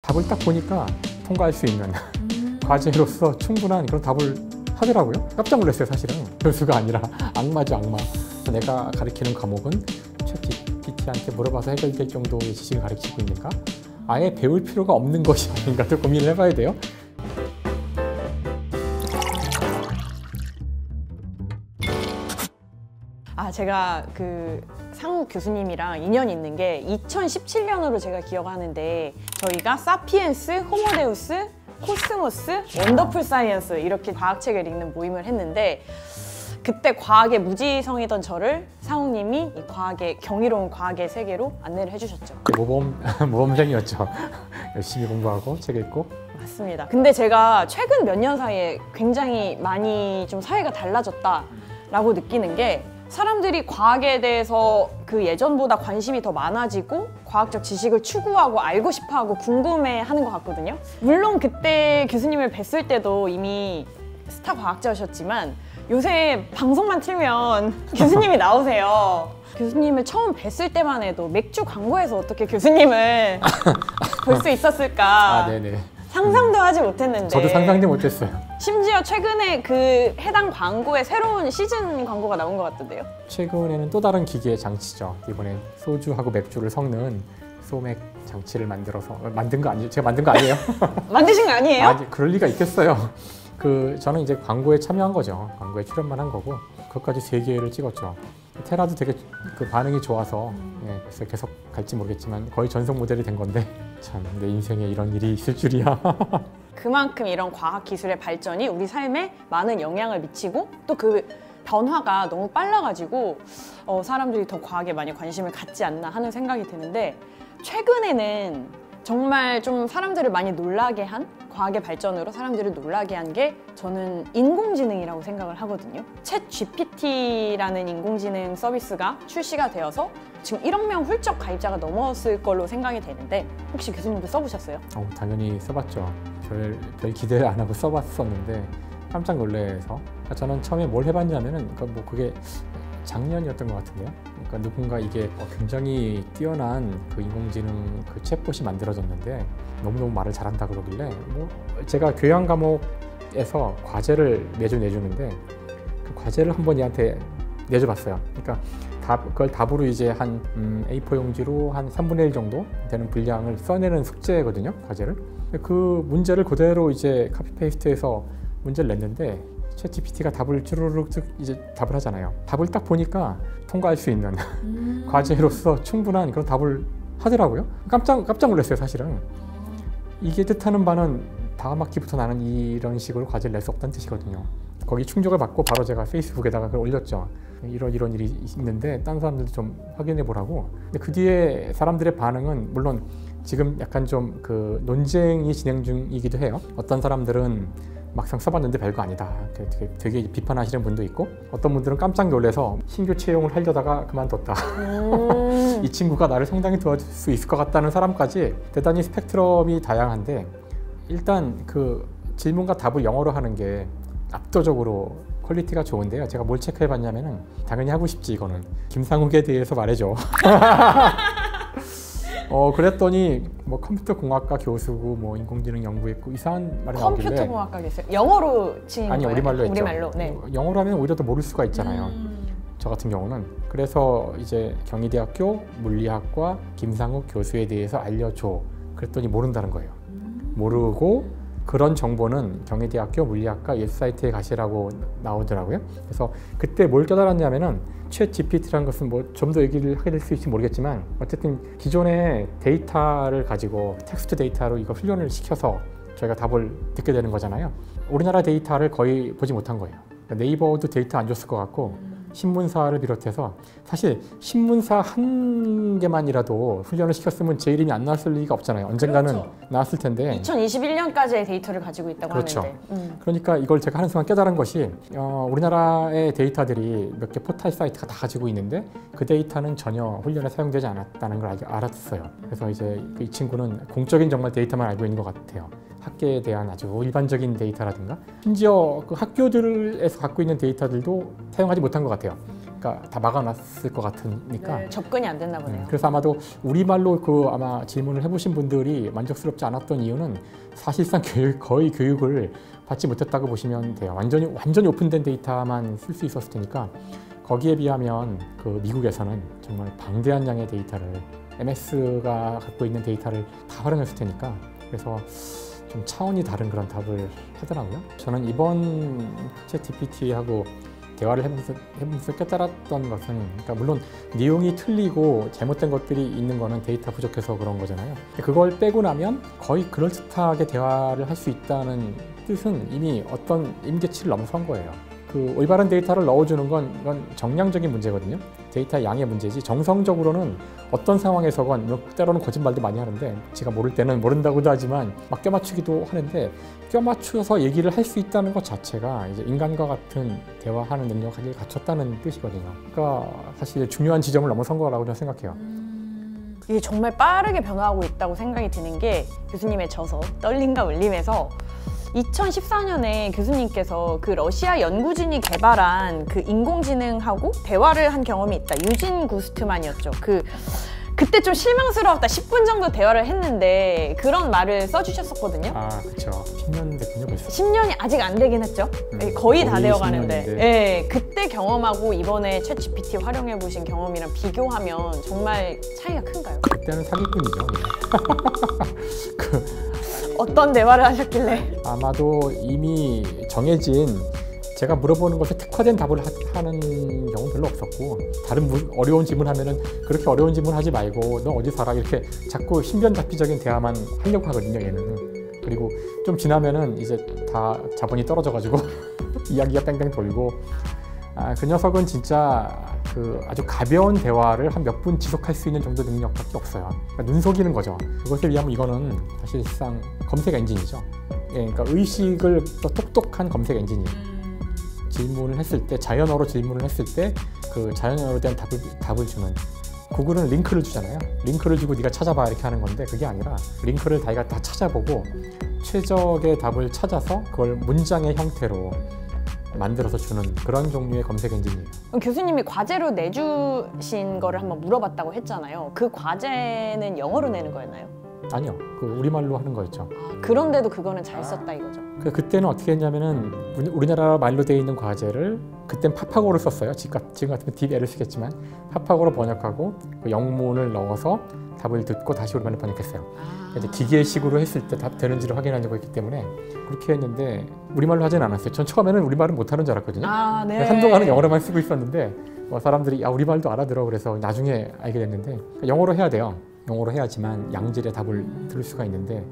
답을 딱 보니까 통과할 수 있는 과제로서 충분한 그런 답을 하더라고요. 깜짝 놀랐어요. 사실은 교수가 아니라 악마죠, 악마. 내가 가르치는 과목은 챗GPT한테 물어봐서 해결될 정도의 지식을 가르치고 있는가? 아예 배울 필요가 없는 것이 아닌가도 고민을 해봐야 돼요. 제가 상 교수님이랑 인연이 있는 게 2017년으로 제가 기억하는데 저희가 사피엔스, 호모데우스, 코스모스, 원더풀 사이언스 이렇게 과학책을 읽는 모임을 했는데 그때 과학의 무지성이던 저를 상욱님이 이 과학의 경이로운 과학의 세계로 안내를 해주셨죠. 모범생이었죠. 열심히 공부하고 책 읽고. 맞습니다. 근데 제가 최근 몇 년 사이에 굉장히 많이 좀 사회가 달라졌다라고 느끼는 게 사람들이 과학에 대해서 그 예전보다 관심이 더 많아지고 과학적 지식을 추구하고 알고 싶어하고 궁금해하는 것 같거든요. 물론 그때 교수님을 뵀을 때도 이미 스타 과학자셨지만 요새 방송만 틀면 교수님이 나오세요. 교수님을 처음 뵀을 때만 해도 맥주 광고에서 어떻게 교수님을 볼 수 있었을까 네네. 상상도 하지 못했는데 저도 상상도 못했어요. 심지어 최근에 그 해당 광고에 새로운 시즌 광고가 나온 것 같던데요. 최근에는 또 다른 기계 장치죠. 이번에 소주하고 맥주를 섞는 소맥 장치를 만들어서 만든 거 아니에요? 제가 만든 거 아니에요? 만드신 거 아니에요? 아니, 그럴 리가 있겠어요. 저는 이제 광고에 참여한 거죠. 광고에 출연만 한 거고 그것까지 3개를 찍었죠. 테라도 되게 반응이 좋아서 그래서 계속 갈지 모르겠지만 거의 전속 모델이 된 건데 참 내 인생에 이런 일이 있을 줄이야. 그만큼 이런 과학 기술의 발전이 우리 삶에 많은 영향을 미치고 또 그 변화가 너무 빨라가지고 사람들이 더 과학에 많이 관심을 갖지 않나 하는 생각이 드는데 최근에는 정말 좀 사람들을 많이 놀라게 한 과학의 발전으로 사람들을 놀라게 한 게 저는 인공지능이라고 생각을 하거든요. 챗GPT라는 인공지능 서비스가 출시가 되어서 지금 1억 명 훌쩍 가입자가 넘었을 걸로 생각이 되는데 혹시 교수님도 써보셨어요? 당연히 써봤죠. 별 기대를 안 하고 써봤었는데 깜짝 놀라서 저는 처음에 뭘 해봤냐면은 그게 작년이었던 것 같은데요. 그러니까 누군가 이게 굉장히 뛰어난 인공지능 챗봇이 만들어졌는데 너무너무 말을 잘한다 그러길래 제가 교양 과목에서 과제를 매주 내주는데 그 과제를 한번 얘한테 내줘봤어요. 그러니까 그걸 답으로 이제 한 A4 용지로 한 3분의 1 정도 되는 분량을 써내는 숙제거든요, 과제를. 그 문제를 그대로 이제 카피 페이스트해서 문제를 냈는데 챗GPT가 답을 쭈루룩 이제 답을 하잖아요. 답을 딱 보니까 통과할 수 있는 과제로서 충분한 그런 답을 하더라고요. 깜짝 놀랐어요, 사실은. 이게 뜻하는 바는 다음 학기부터 나는 이런 식으로 과제를 낼 수 없다는 뜻이거든요. 거기 충족을 받고 바로 제가 페이스북에다가 그걸 올렸죠. 이런 일이 있는데 다른 사람들도 좀 확인해 보라고. 근데 그 뒤에 사람들의 반응은 물론 지금 약간 좀 논쟁이 진행 중이기도 해요. 어떤 사람들은 막상 써봤는데 별거 아니다. 되게 비판하시는 분도 있고 어떤 분들은 깜짝 놀라서 신규 채용을 하려다가 그만뒀다. 이 친구가 나를 상당히 도와줄 수 있을 것 같다는 사람까지 대단히 스펙트럼이 다양한데 일단 질문과 답을 영어로 하는 게 압도적으로 퀄리티가 좋은데요. 제가 뭘 체크해봤냐면은 당연히 하고 싶지 이거는. 김상욱에 대해서 말해줘. 그랬더니 컴퓨터 공학과 교수고 인공지능 연구했고 이상한 말이 나오길래. 컴퓨터 공학과 계세요? 영어로 친 아니, 거예요? 우리말로 했죠. 우리말로. 네. 영어로 하면 오히려 더 모를 수가 있잖아요. 저 같은 경우는. 그래서 이제 경희대학교 물리학과 김상욱 교수에 대해서 알려줘. 그랬더니 모른다는 거예요. 모르고 그런 정보는 경희대학교 물리학과 웹사이트에 가시라고 나오더라고요. 그래서 그때 뭘 깨달았냐면은 챗GPT라는 것은 좀 더 얘기를 하게 될 수 있을지 모르겠지만 어쨌든 기존의 데이터를 가지고 텍스트 데이터로 이거 훈련을 시켜서 저희가 답을 듣게 되는 거잖아요. 우리나라 데이터를 거의 보지 못한 거예요. 네이버도 데이터 안 줬을 것 같고 신문사를 비롯해서 사실 신문사 한 개만이라도 훈련을 시켰으면 제 이름이 안 나왔을 리가 없잖아요. 언젠가는 그렇죠. 나왔을 텐데 2021년까지의 데이터를 가지고 있다고 그렇죠. 하는데 그러니까 이걸 제가 하는 순간 깨달은 것이 우리나라의 데이터들이 몇 개 포털 사이트가 다 가지고 있는데 그 데이터는 전혀 훈련에 사용되지 않았다는 걸 알았어요. 그래서 이제 이 친구는 공적인 정말 데이터만 알고 있는 것 같아요. 학계에 대한 아주 일반적인 데이터라든가 심지어 학교들에서 갖고 있는 데이터들도 사용하지 못한 것 같아요. 그러니까 다 막아놨을 것 같으니까 네, 접근이 안 됐나 보네요. 그래서 아마도 우리말로 그 아마 질문을 해보신 분들이 만족스럽지 않았던 이유는 사실상 거의 교육을 받지 못했다고 보시면 돼요. 완전히 오픈된 데이터만 쓸 수 있었을 테니까 거기에 비하면 그 미국에서는 정말 방대한 양의 데이터를 MS가 갖고 있는 데이터를 다 활용했을 테니까 그래서 좀 차원이 다른 그런 답을 하더라고요. 저는 이번 챗GPT하고 대화를 해보면서 깨달았던 것은 그러니까 물론 내용이 틀리고 잘못된 것들이 있는 거는 데이터 부족해서 그런 거잖아요. 그걸 빼고 나면 거의 그럴듯하게 대화를 할 수 있다는 뜻은 이미 어떤 임계치를 넘어선 거예요. 그 올바른 데이터를 넣어주는 건 이건 정량적인 문제거든요. 데이터의 양의 문제지 정성적으로는 어떤 상황에서건 때로는 거짓말도 많이 하는데 제가 모를 때는 모른다고도 하지만 막 껴맞추기도 하는데 껴맞춰서 얘기를 할 수 있다는 것 자체가 이제 인간과 같은 대화하는 능력을 갖췄다는 뜻이거든요. 그러니까 사실 중요한 지점을 넘어선 거라고 저는 생각해요. 이게 정말 빠르게 변화하고 있다고 생각이 드는 게 교수님의 저서 떨림과 울림에서 2014년에 교수님께서 그 러시아 연구진이 개발한 그 인공지능하고 대화를 한 경험이 있다. 유진 구스트만이었죠. 그때 좀 실망스러웠다. 10분 정도 대화를 했는데 그런 말을 써주셨었거든요. 아, 그렇죠. 10년 됐군요, 벌써. 10년이 아직 안 되긴 했죠. 거의 다 되어 가는데. 10년인데. 네, 그때 경험하고 이번에 챗GPT 활용해 보신 경험이랑 비교하면 정말 차이가 큰가요? 그때는 사기꾼이죠. 어떤 대화를 하셨길래? 아마도 이미 정해진 제가 물어보는 것에 특화된 답을 하는 경우는 별로 없었고 다른 어려운 질문하면은 그렇게 어려운 질문 하지 말고 너 어디 살아 이렇게 자꾸 신변잡기적인 대화만 하려고 하거든요 얘는. 그리고 좀 지나면은 이제 다 자본이 떨어져가지고 이야기가 뺑뺑 돌고 그 녀석은 진짜 그 아주 가벼운 대화를 한 몇 분 지속할 수 있는 정도 능력밖에 없어요. 그러니까 눈 속이는 거죠. 그것에 비하면 이거는 사실상 검색 엔진이죠. 예, 그러니까 의식을 더 똑똑한 검색 엔진이에요. 질문을 했을 때 자연어로 질문을 했을 때 그 자연어로 대한 답을 주는 구글은 링크를 주잖아요. 링크를 주고 네가 찾아봐 이렇게 하는 건데 그게 아니라 링크를 자기가 다 찾아보고 최적의 답을 찾아서 그걸 문장의 형태로 만들어서 주는 그런 종류의 검색 엔진이에요. 교수님이 과제로 내주신 거를 한번 물어봤다고 했잖아요. 그 과제는 영어로 내는 거였나요? 아니요. 그 우리말로 하는 거였죠. 그런데도 그거는 잘 썼다 이거죠. 그때는 어떻게 했냐면은 우리나라 말로 되어 있는 과제를 그땐 파파고를 썼어요. 지금 같으면 딥L을 쓰겠지만 파파고로 번역하고 그 영문을 넣어서 답을 듣고 다시 우리말로 번역했어요. 이제 기계식으로 했을 때 답 되는지를 확인하려고 했기 때문에 그렇게 했는데 우리말로 하진 않았어요. 전 처음에는 우리말은 못하는 줄 알았거든요. 네. 한동안은 영어로만 쓰고 있었는데 사람들이 우리말도 알아들어 그래서 나중에 알게 됐는데 영어로 해야 돼요. 영어로 해야지만 양질의 답을 들을 수가 있는데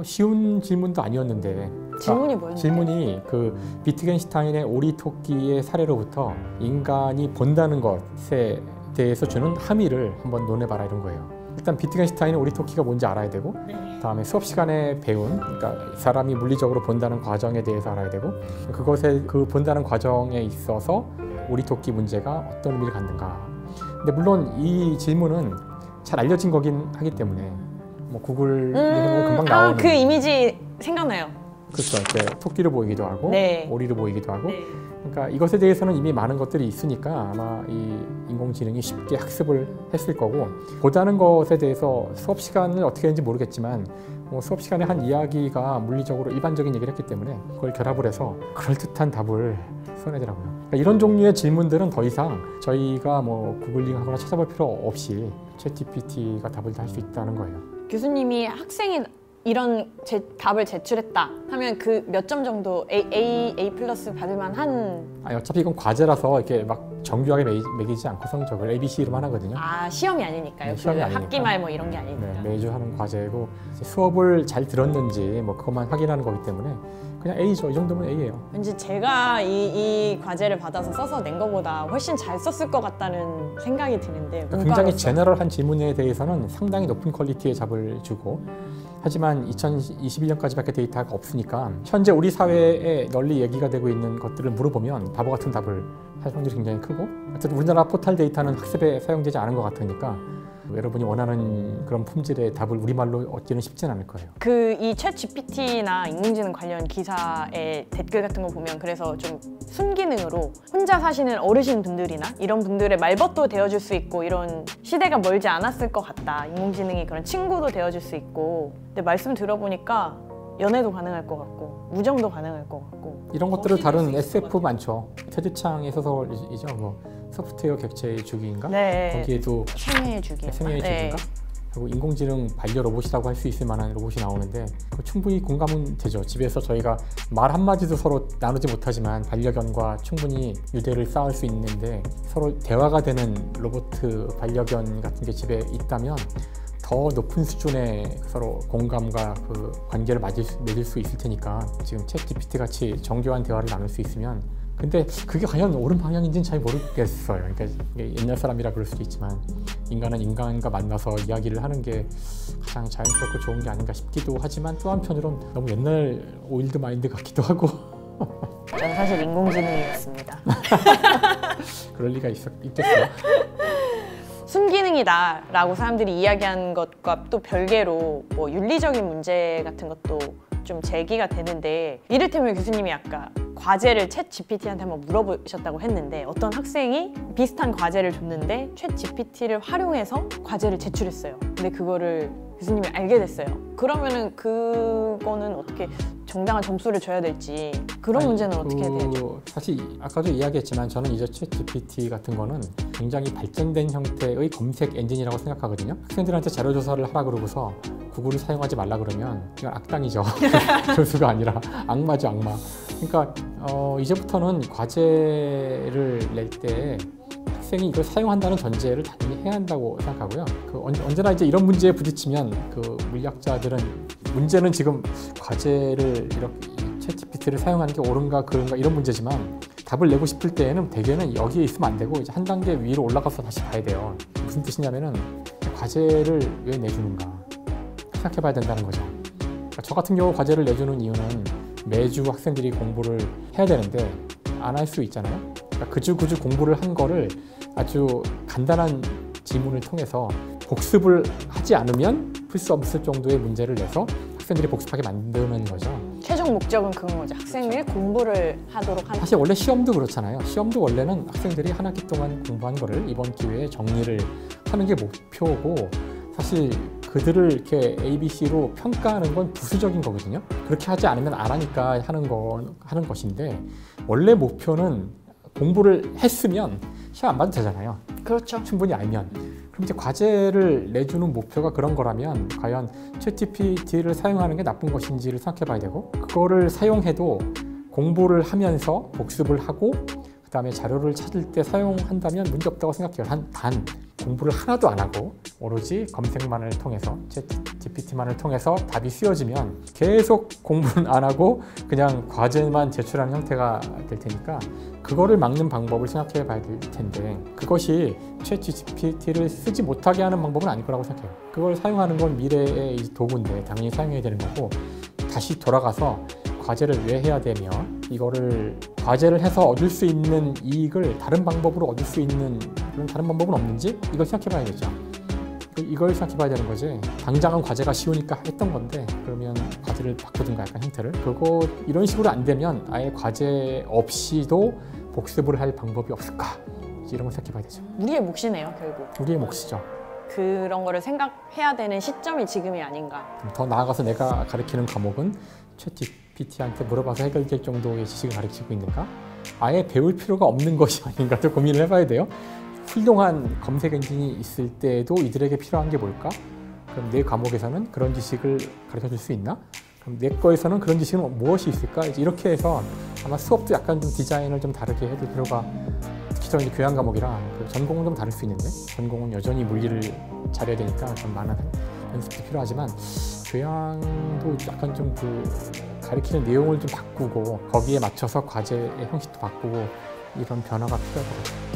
쉬운 질문도 아니었는데 질문이 뭐였나요? 질문이 그 비트겐슈타인의 오리토끼의 사례로부터 인간이 본다는 것에 대해서 주는 함의를 한번 논해봐라 이런 거예요. 일단 비트겐슈타인은 오리토끼가 뭔지 알아야 되고 다음에 수업 시간에 배운 그러니까 사람이 물리적으로 본다는 과정에 대해서 알아야 되고 그것에 그 본다는 과정에 있어서 오리토끼 문제가 어떤 의미를 갖는가. 근데 물론 이 질문은 잘 알려진 거긴 하기 때문에 뭐 구글에 해보면 금방 나오는 그 이미지 생각나요. 그렇죠. 이렇게 토끼를 보이기도 하고 네. 오리를 보이기도 하고 그러니까 이것에 대해서는 이미 많은 것들이 있으니까 아마 이 인공지능이 쉽게 학습을 했을 거고 보다는 것에 대해서 수업 시간을 어떻게 했는지 모르겠지만 수업 시간에 한 이야기가 물리적으로 일반적인 얘기를 했기 때문에 그걸 결합을 해서 그럴듯한 답을 써내더라고요. 그러니까 이런 종류의 질문들은 더 이상 저희가 구글링하거나 찾아볼 필요 없이 챗GPT가 답을 다 할 수 있다는 거예요. 교수님이 학생이 이런 답을 제출했다 하면 그 몇 점 정도 A 플러스 받을 만한? 어차피 이건 과제라서 이렇게 막 정교하게 매기지 않고 성적을 ABC로만 하거든요. 시험이 아니니까요. 네, 시험이 아니니까. 학기말 이런 게 아니니까. 네, 매주 하는 과제고 수업을 잘 들었는지 그것만 확인하는 거기 때문에 그냥 A죠. 이 정도면 A예요. 왠지 제가 이 과제를 받아서 써서 낸 것보다 훨씬 잘 썼을 것 같다는 생각이 드는데 굉장히 제너럴한 질문에 대해서는 상당히 높은 퀄리티의 답을 주고 하지만 2021년까지밖에 데이터가 없으니까 현재 우리 사회에 널리 얘기가 되고 있는 것들을 물어보면 바보 같은 답을 할 확률이 굉장히 크고 어쨌든 우리나라 포탈 데이터는 학습에 사용되지 않은 것 같으니까 여러분이 원하는 그런 품질의 답을 우리말로 얻기는 쉽진 않을 거예요. 이 챗 GPT나 인공지능 관련 기사의 댓글 같은 거 보면 그래서 좀 순기능으로 혼자 사시는 어르신 분들이나 이런 분들의 말벗도 되어줄 수 있고 이런 시대가 멀지 않았을 것 같다. 인공지능이 그런 친구도 되어줄 수 있고. 근데 말씀 들어보니까 연애도 가능할 것 같고 우정도 가능할 것 같고 이런 것들을 다룬 SF 많죠. 테드창의 소설이죠. 뭐 소프트웨어 객체의 주기인가? 네. 거기에도 생애의 주기. 생애의 주기인가? 그리고 인공지능 반려 로봇이라고 할 수 있을 만한 로봇이 나오는데 충분히 공감은 되죠. 집에서 저희가 말 한마디도 서로 나누지 못하지만 반려견과 충분히 유대를 쌓을 수 있는데 서로 대화가 되는 로봇 반려견 같은 게 집에 있다면 더 높은 수준의 서로 공감과 그 관계를 맺을 수 있을 테니까 지금 챗 GPT 같이 정교한 대화를 나눌 수 있으면 근데 그게 과연 옳은 방향인지는 잘 모르겠어요. 그러니까 옛날 사람이라 그럴 수도 있지만 인간은 인간과 만나서 이야기를 하는 게 가장 자연스럽고 좋은 게 아닌가 싶기도 하지만 또 한편으로는 너무 옛날 오일드 마인드 같기도 하고 저는 사실 인공지능이었습니다. 그럴 리가 있겠어요. 순기능이다 라고 사람들이 이야기한 것과 또 별개로 뭐 윤리적인 문제 같은 것도 좀 제기가 되는데 이를테면 교수님이 아까 과제를 챗 GPT한테 한번 물어보셨다고 했는데 어떤 학생이 비슷한 과제를 줬는데 챗 GPT를 활용해서 과제를 제출했어요. 근데 그거를 교수님이 알게 됐어요. 그러면은 그거는 어떻게 정당한 점수를 줘야 될지 그런 문제는 어떻게 해야 되죠? 사실 아까도 이야기했지만 저는 이제 챗 GPT 같은 거는 굉장히 발전된 형태의 검색 엔진이라고 생각하거든요. 학생들한테 자료 조사를 하라 그러고서 구글을 사용하지 말라 그러면 이건 악당이죠. 교수가 아니라 악마죠, 악마. 그러니까 이제부터는 과제를 낼 때 학생이 이걸 사용한다는 전제를 당연히 해야 한다고 생각하고요. 언제나 이제 이런 문제에 부딪히면 그 물리학자들은 문제는 지금 과제를 이렇게 챗 GPT를 사용하는 게 옳은가 그른가 이런 문제지만 답을 내고 싶을 때에는 대개는 여기에 있으면 안 되고 이제 한 단계 위로 올라가서 다시 봐야 돼요. 무슨 뜻이냐면은 과제를 왜 내주는가 생각해 봐야 된다는 거죠. 그러니까 저 같은 경우 과제를 내주는 이유는 매주 학생들이 공부를 해야 되는데 안 할 수 있잖아요. 그러니까 그주 공부를 한 거를 아주 간단한 지문을 통해서 복습을 하지 않으면 풀 수 없을 정도의 문제를 내서 학생들이 복습하게 만드는 거죠. 최종 목적은 그건 거죠. 학생들이 공부를 하도록 하는. 사실 원래 시험도 그렇잖아요. 시험도 원래는 학생들이 한 학기 동안 공부한 거를 이번 기회에 정리를 하는 게 목표고 사실 그들을 이렇게 ABC로 평가하는 건 부수적인 거거든요. 그렇게 하지 않으면 안 하니까 하는 것인데 원래 목표는 공부를 했으면 시험 안 봐도 되잖아요. 그렇죠. 충분히 알면. 그럼 이제 과제를 내주는 목표가 그런 거라면 과연 챗 GPT를 사용하는 게 나쁜 것인지를 생각해 봐야 되고 그거를 사용해도 공부를 하면서 복습을 하고 그 다음에 자료를 찾을 때 사용한다면 문제없다고 생각해요. 단 공부를 하나도 안 하고 오로지 검색만을 통해서 챗 GPT만을 통해서 답이 씌워지면 계속 공부는 안 하고 그냥 과제만 제출하는 형태가 될 테니까 그거를 막는 방법을 생각해 봐야 될 텐데 그것이 챗 GPT를 쓰지 못하게 하는 방법은 아닐 거라고 생각해요. 그걸 사용하는 건 미래의 도구인데 당연히 사용해야 되는 거고 다시 돌아가서 과제를 왜 해야 되며 이거를 과제를 해서 얻을 수 있는 이익을 다른 방법으로 얻을 수 있는 그런 다른 방법은 없는지 이걸 생각해 봐야겠죠. 이걸 생각해 봐야 되는 거지 당장은 과제가 쉬우니까 했던 건데 그러면 과제를 바꾸든가 약간 형태를 그거 이런 식으로 안 되면 아예 과제 없이도 복습을 할 방법이 없을까 이런 걸 생각해 봐야 되죠. 우리의 몫이네요 결국. 우리의 몫이죠. 그런 거를 생각해야 되는 시점이 지금이 아닌가. 더 나아가서 내가 가르치는 과목은 챗 GPT한테 물어봐서 해결될 정도의 지식을 가르치고 있는가? 아예 배울 필요가 없는 것이 아닌가도 고민을 해봐야 돼요. 훌륭한 검색 엔진이 있을 때도 이들에게 필요한 게 뭘까? 그럼 내 과목에서는 그런 지식을 가르쳐 줄 수 있나? 그럼 내 거에서는 그런 지식은 무엇이 있을까? 이제 이렇게 해서 아마 수업도 약간 좀 디자인을 좀 다르게 해줄 필요가 특히 저는 교양 과목이라 전공은 좀 다를 수 있는데 전공은 여전히 물리를 잘해야 되니까 좀 많은 연습도 필요하지만 교양도 약간 좀 가르치는 내용을 좀 바꾸고 거기에 맞춰서 과제의 형식도 바꾸고 이런 변화가 필요할 것 같아요.